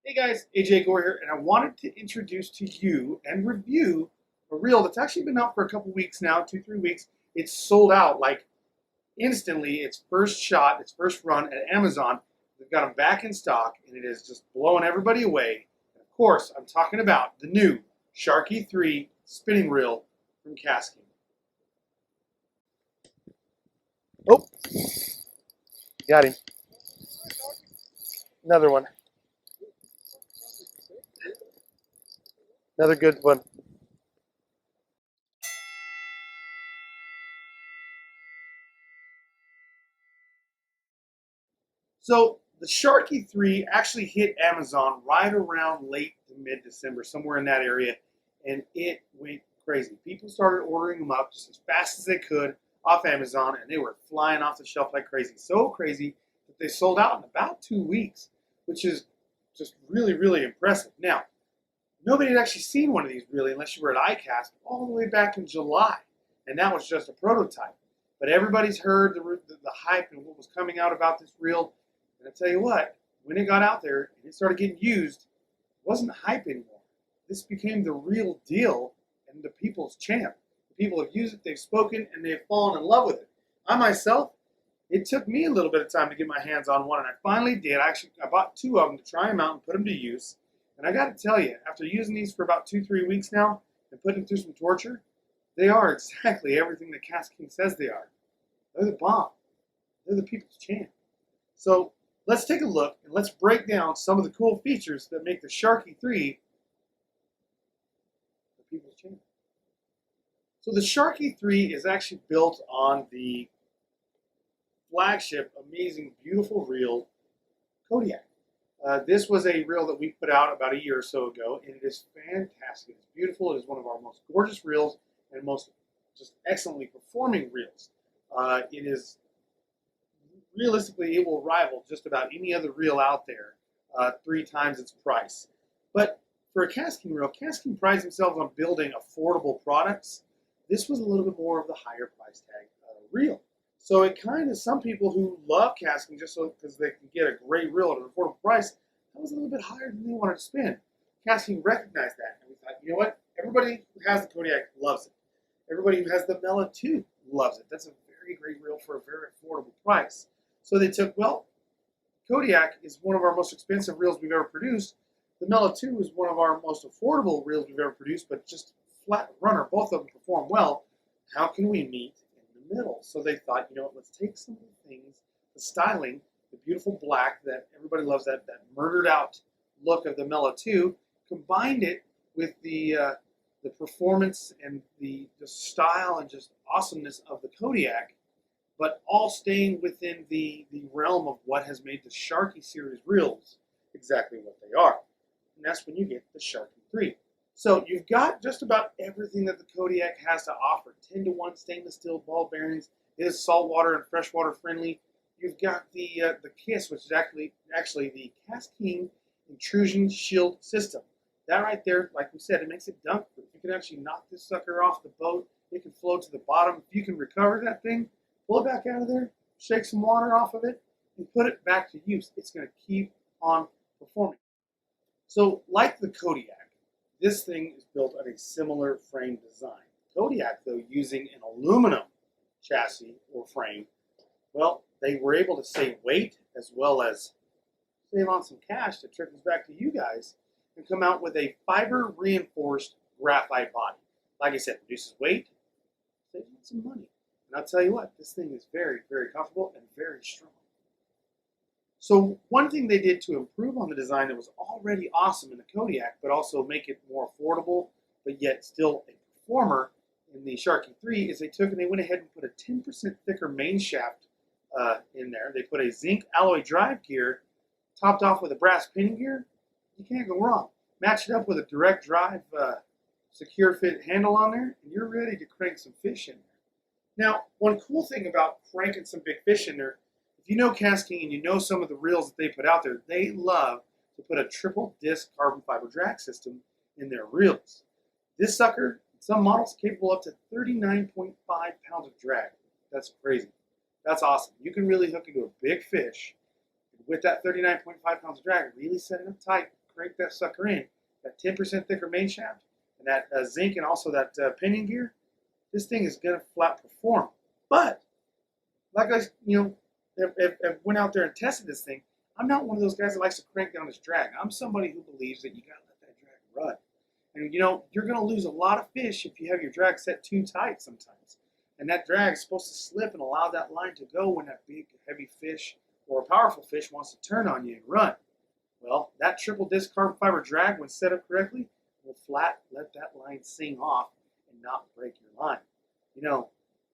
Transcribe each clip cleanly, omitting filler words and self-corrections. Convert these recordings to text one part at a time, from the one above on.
Hey guys, AJ Gore here, and I wanted to introduce to you and review a reel that's actually been out for a couple weeks now, 2-3 weeks. It's sold out like instantly. Its first shot, its first run at Amazon. They've got them back in stock, and it is just blowing everybody away. And of course, I'm talking about the new Sharky III spinning reel from KastKing. Oh, got him. Another one. Another good one. So the Sharky III actually hit Amazon right around late to mid-December, somewhere in that area, and it went crazy. People started ordering them up just as fast as they could off Amazon, and they were flying off the shelf like crazy. So crazy that they sold out in about 2 weeks, which is just really, really impressive. Now, nobody had actually seen one of these really, unless you were at ICAST, all the way back in July, and that was just a prototype. But everybody's heard the hype and what was coming out about this reel. And I tell you what, when it got out there and it started getting used, it wasn't hype anymore. This became the real deal and the people's champ. The people have used it, they've spoken, and they've fallen in love with it. I myself, it took me a little bit of time to get my hands on one, and I finally did. I bought 2 of them to try them out and put them to use. And I got to tell you, after using these for about 2-3 weeks now and putting them through some torture, they are exactly everything that KastKing says they are. They're the bomb. They're the people's champ. So let's take a look and let's break down some of the cool features that make the Sharky III the people's champ. So the Sharky III is actually built on the flagship, amazing, beautiful reel, Kodiak. This was a reel that we put out about a year or so ago, and it is fantastic. It's beautiful. It is one of our most gorgeous reels and most just excellently performing reels. It is realistically, it will rival just about any other reel out there, 3 times its price. But for a KastKing reel, KastKing prides themselves on building affordable products. This was a little bit more of the higher price tag reel. So it kind of, some people who love KastKing just so because they can get a great reel at an affordable price, that was a little bit higher than they wanted to spend. KastKing recognized that, and we thought, you know what? Everybody who has the Kodiak loves it. Everybody who has the Mela 2 loves it. That's a very great reel for a very affordable price. So they took, well, Kodiak is one of our most expensive reels we've ever produced. The Mela 2 is one of our most affordable reels we've ever produced, but just flat runner. Both of them perform well. How can we meet in the middle? So they thought, you know what, let's take some of the things, the styling, the beautiful black that everybody loves, that murdered out look of the Mela 2, combined it with the performance and the style and just awesomeness of the Kodiak, but all staying within the realm of what has made the Sharky series reels exactly what they are. And that's when you get the Sharky III. So you've got just about everything that the Kodiak has to offer. 10-to-1 stainless steel ball bearings. It is saltwater and freshwater friendly. You've got the KISS, which is actually the KastKing Intrusion Shield System. That right there, like we said, it makes it dunk proof. You can actually knock this sucker off the boat. It can float to the bottom. If you can recover that thing, pull it back out of there, shake some water off of it, and put it back to use. It's going to keep on performing. So like the Kodiak, this thing is built on a similar frame design. Kodiak, though, using an aluminum chassis or frame, well, they were able to save weight as well as save on some cash that trickles back to you guys and come out with a fiber-reinforced graphite body. Like I said, reduces weight, saves some money. And I'll tell you what, this thing is very, very comfortable and very strong. So one thing they did to improve on the design that was already awesome in the Kodiak, but also make it more affordable, but yet still a performer in the Sharky III, is they took and they went ahead and put a 10% thicker main shaft in there. They put a zinc alloy drive gear topped off with a brass pinion gear. You can't go wrong. Match it up with a direct drive secure fit handle on there, and you're ready to crank some fish in there. Now, one cool thing about cranking some big fish in there, if you know KastKing and you know some of the reels that they put out there, they love to put a triple disc carbon fiber drag system in their reels. This sucker, some models, capable up to 39.5 pounds of drag. That's crazy. That's awesome. You can really hook into a big fish with that 39.5 pounds of drag, really set it up tight, crank that sucker in, that 10% thicker main shaft, and that zinc and also that pinion gear, this thing is going to flat perform. But, like I, have went out there and tested this thing, I'm not one of those guys that likes to crank down his drag. I'm somebody who believes that you got to let that drag run. And, you're going to lose a lot of fish if you have your drag set too tight sometimes. And that drag is supposed to slip and allow that line to go when that big, heavy fish or a powerful fish wants to turn on you and run. Well, that triple disc carbon fiber drag, when set up correctly, will flat let that line sing off and not break your line.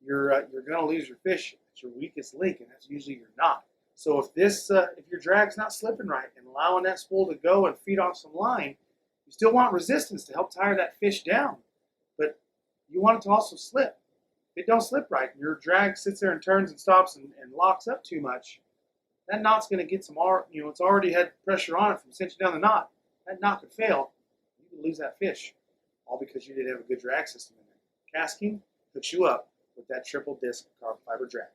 You're going to lose your fish at your weakest link, and that's usually your knot. So if your drag's not slipping right and allowing that spool to go and feed off some line, you still want resistance to help tire that fish down, but you want it to also slip. If it don't slip right, and your drag sits there and turns and stops and locks up too much, that knot's going to get some, it's already had pressure on it from cinching down the knot. That knot could fail. You could lose that fish, all because you didn't have a good drag system in there. KastKing hooks you up with that triple disc carbon fiber drag.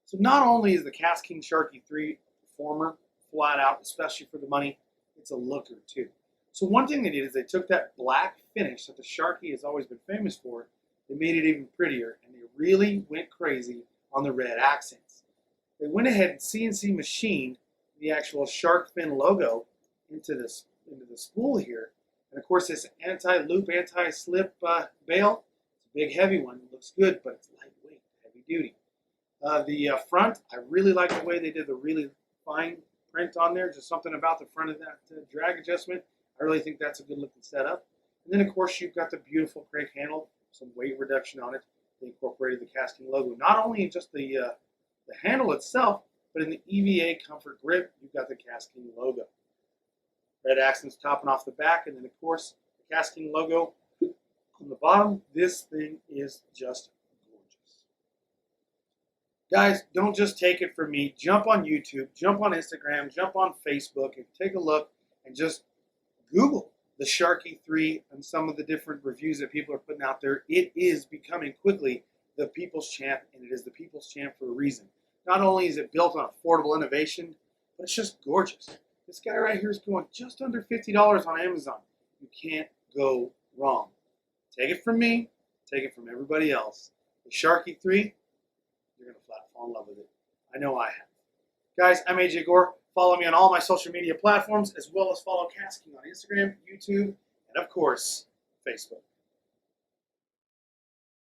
So not only is the KastKing Sharky III performer flat out, especially for the money, it's a looker too. So one thing they did is they took that black finish that the Sharky has always been famous for, they made it even prettier, and they really went crazy on the red accents. They went ahead and CNC machined the actual shark fin logo into the spool here. And of course, this anti-loop, anti-slip bail, it's a big, heavy one. It looks good, but it's lightweight, heavy duty. The front, I really like the way they did the really fine print on there. Just something about the front of that drag adjustment. I really think that's a good looking setup. And then, of course, you've got the beautiful crank handle, some weight reduction on it. They incorporated the KastKing logo, not only in just the handle itself, but in the EVA Comfort Grip, you've got the KastKing logo. Red accents topping off the back, and then, of course, the KastKing logo on the bottom. This thing is just gorgeous. Guys, don't just take it from me. Jump on YouTube, jump on Instagram, jump on Facebook, and take a look and just Google the Sharky III and some of the different reviews that people are putting out there. It is becoming quickly the people's champ, and it is the people's champ for a reason. Not only is it built on affordable innovation, but it's just gorgeous. This guy right here is going just under $50 on Amazon. You can't go wrong. Take it from me, take it from everybody else. The Sharky III, you're going to flat fall in love with it. I know I have. Guys, I'm AJ Gore. Follow me on all my social media platforms, as well as follow KastKing on Instagram, YouTube, and of course, Facebook.